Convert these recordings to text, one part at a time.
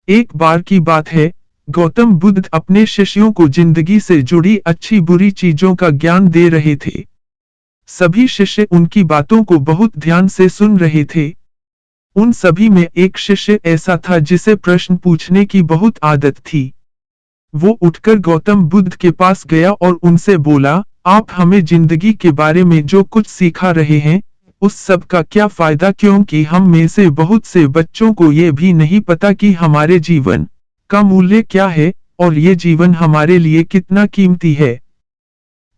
एक बार की बात है, गौतम बुद्ध अपने शिष्यों को जिंदगी से जुड़ी अच्छी बुरी चीजों का ज्ञान दे रहे थे। सभी शिष्य उनकी बातों को बहुत ध्यान से सुन रहे थे। उन सभी में एक शिष्य ऐसा था जिसे प्रश्न पूछने की बहुत आदत थी। वो उठकर गौतम बुद्ध के पास गया और उनसे बोला, आप हमें जिंदगी के बारे में जो कुछ सिखा रहे हैं, उस सब का क्या फायदा, क्योंकि हम में से बहुत से बच्चों को ये भी नहीं पता कि हमारे जीवन का मूल्य क्या है और ये जीवन हमारे लिए कितना कीमती है।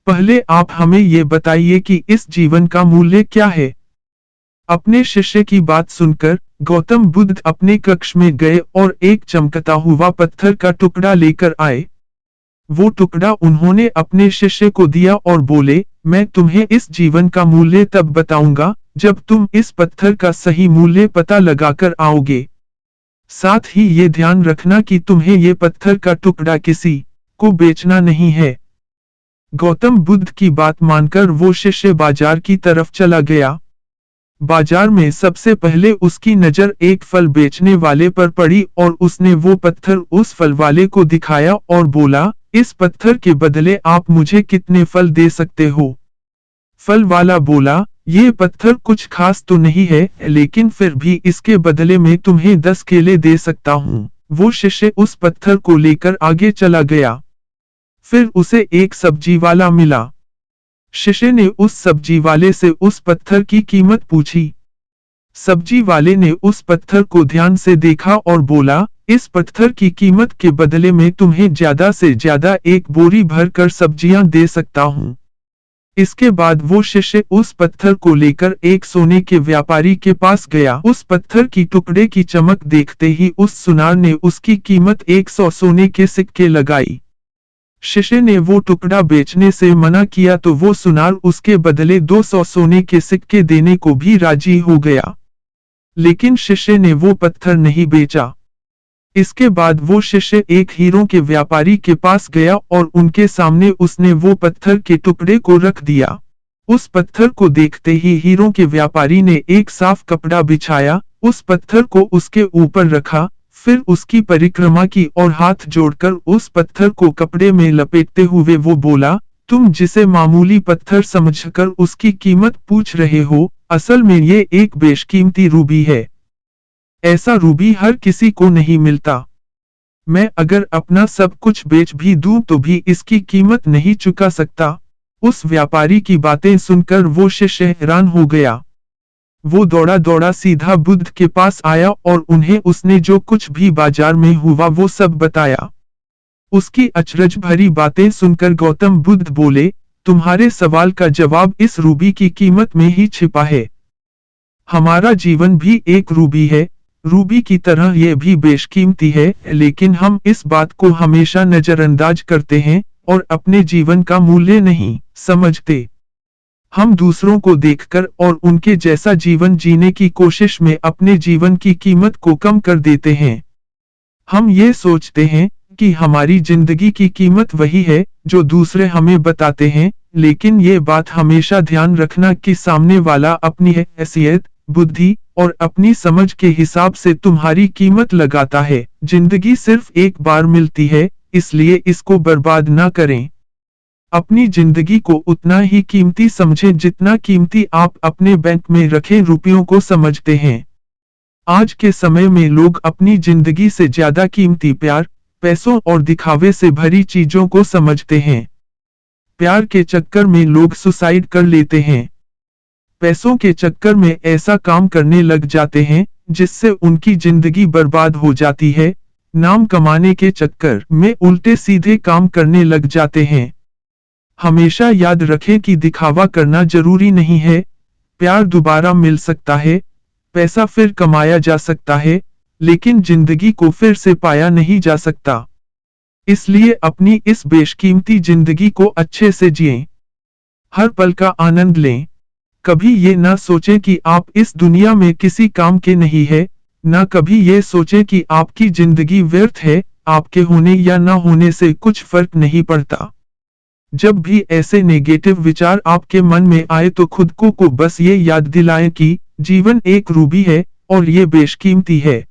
पहले आप हमें ये बताइए कि इस जीवन का मूल्य क्या है। अपने शिष्य की बात सुनकर गौतम बुद्ध अपने कक्ष में गए और एक चमकता हुआ पत्थर का टुकड़ा लेकर आए। वो टुकड़ा उन्होंने अपने शिष्य को दिया और बोले, मैं तुम्हें इस जीवन का मूल्य तब बताऊंगा जब तुम इस पत्थर का सही मूल्य पता लगाकर आओगे। साथ ही ये ध्यान रखना कि तुम्हें ये पत्थर का टुकड़ा किसी को बेचना नहीं है। गौतम बुद्ध की बात मानकर वो शिष्य बाजार की तरफ चला गया। बाजार में सबसे पहले उसकी नजर एक फल बेचने वाले पर पड़ी और उसने वो पत्थर उस फल वाले को दिखाया और बोला, इस पत्थर के बदले आप मुझे कितने फल दे सकते हो। फल वाला बोला, ये पत्थर कुछ खास तो नहीं है, लेकिन फिर भी इसके बदले में तुम्हें 10 केले दे सकता हूँ। वो शिष्य उस पत्थर को लेकर आगे चला गया। फिर उसे एक सब्जी वाला मिला। शिष्य ने उस सब्जी वाले से उस पत्थर की कीमत पूछी। सब्जी वाले ने उस पत्थर को ध्यान से देखा और बोला, इस पत्थर की कीमत के बदले में तुम्हें ज्यादा से ज्यादा एक बोरी भर कर सब्जियां दे सकता हूँ। इसके बाद वो शिष्य उस पत्थर को लेकर एक सोने के व्यापारी के पास गया। उस पत्थर की टुकड़े की चमक देखते ही उस सुनार ने उसकी कीमत 100 सोने के सिक्के लगाई। शिष्य ने वो टुकड़ा बेचने से मना किया तो वो सुनार उसके बदले 200 सोने के सिक्के देने को भी राजी हो गया। लेकिन शिष्य ने वो पत्थर नहीं बेचा। इसके बाद वो शिष्य एक हीरों के व्यापारी के पास गया और उनके सामने उसने वो पत्थर के टुकड़े को रख दिया। उस पत्थर को देखते ही हीरों के व्यापारी ने एक साफ कपड़ा बिछाया, उस पत्थर को उसके ऊपर रखा, फिर उसकी परिक्रमा की और हाथ जोड़कर उस पत्थर को कपड़े में लपेटते हुए वो बोला, तुम जिसे मामूली पत्थर समझकर उसकी कीमत पूछ रहे हो, असल में ये एक बेशकीमती रूबी है। ऐसा रूबी हर किसी को नहीं मिलता। मैं अगर अपना सब कुछ बेच भी दूं तो भी इसकी कीमत नहीं चुका सकता। उस व्यापारी की बातें सुनकर वो शिष्य हैरान हो गया। वो दौड़ा दौड़ा सीधा बुद्ध के पास आया और उन्हें उसने जो कुछ भी बाजार में हुआ वो सब बताया। उसकी अचरज भरी बातें सुनकर गौतम बुद्ध बोले, तुम्हारे सवाल का जवाब इस रूबी की कीमत में ही छिपा है। हमारा जीवन भी एक रूबी है, रूबी की तरह यह भी बेशकीमती है, लेकिन हम इस बात को हमेशा नजरअंदाज करते हैं और अपने जीवन का मूल्य नहीं समझते। हम दूसरों को देखकर और उनके जैसा जीवन जीने की कोशिश में अपने जीवन की कीमत को कम कर देते हैं। हम ये सोचते हैं कि हमारी जिंदगी की कीमत वही है जो दूसरे हमें बताते हैं, लेकिन ये बात हमेशा ध्यान रखना कि सामने वाला अपनी हैसियत, बुद्धि और अपनी समझ के हिसाब से तुम्हारी कीमत लगाता है। जिंदगी सिर्फ एक बार मिलती है, इसलिए इसको बर्बाद ना करें। अपनी जिंदगी को उतना ही कीमती समझें जितना कीमती आप अपने बैंक में रखे रुपयों को समझते हैं। आज के समय में लोग अपनी जिंदगी से ज्यादा कीमती प्यार, पैसों और दिखावे से भरी चीजों को समझते हैं। प्यार के चक्कर में लोग सुसाइड कर लेते हैं। पैसों के चक्कर में ऐसा काम करने लग जाते हैं जिससे उनकी जिंदगी बर्बाद हो जाती है। नाम कमाने के चक्कर में उल्टे सीधे काम करने लग जाते हैं। हमेशा याद रखें कि दिखावा करना जरूरी नहीं है। प्यार दोबारा मिल सकता है, पैसा फिर कमाया जा सकता है, लेकिन जिंदगी को फिर से पाया नहीं जा सकता। इसलिए अपनी इस बेशकीमती जिंदगी को अच्छे से जिएं। हर पल का आनंद लें। कभी ये ना सोचें कि आप इस दुनिया में किसी काम के नहीं है, ना कभी ये सोचें कि आपकी जिंदगी व्यर्थ है। आपके होने या ना होने से कुछ फर्क नहीं पड़ता। जब भी ऐसे नेगेटिव विचार आपके मन में आए तो खुद को बस ये याद दिलाएं कि जीवन एक रूबी है और ये बेशकीमती है।